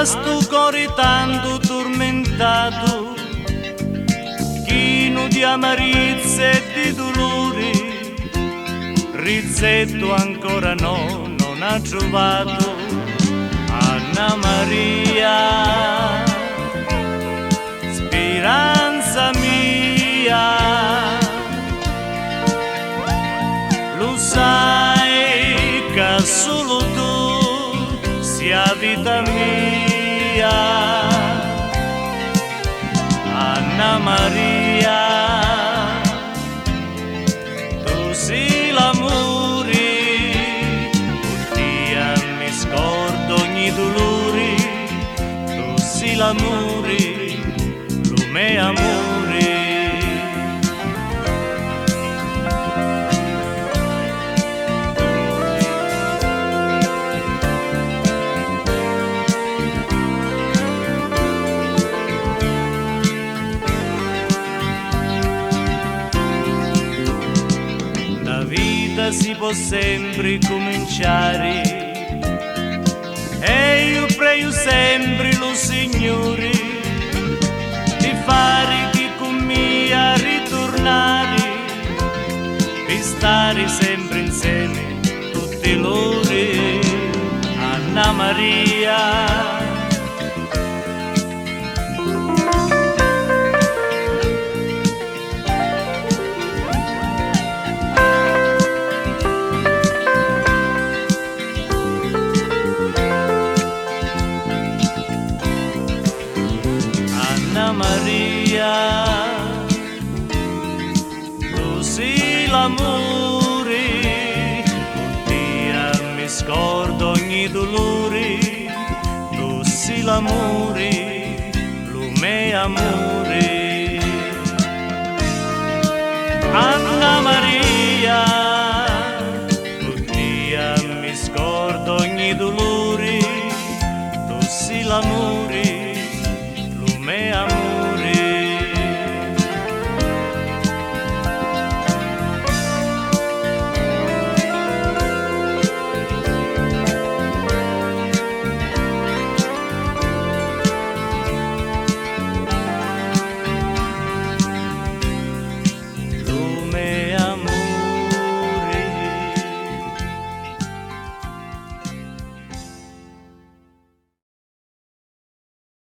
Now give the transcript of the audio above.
a sto cuore tanto tormentato, chino di amarezza e di dolore, Rizzetto ancora non ha trovato. Anna Maria, speranza mia, lo sai che solo tu sia vita mia. Anna Maria, tu sei l'amore, oddio mi scordo ogni dolore, tu sei l'amore, lo mio amore. Si può sempre cominciare e io prego sempre lo Signore di fare chi con me a ritornare, per stare sempre insieme tutte l'ore. Anna Maria, Anna Maria, tu sei l'amore, oddio mi scordo ogni dolore, tu sei l'amore, lo mio amore.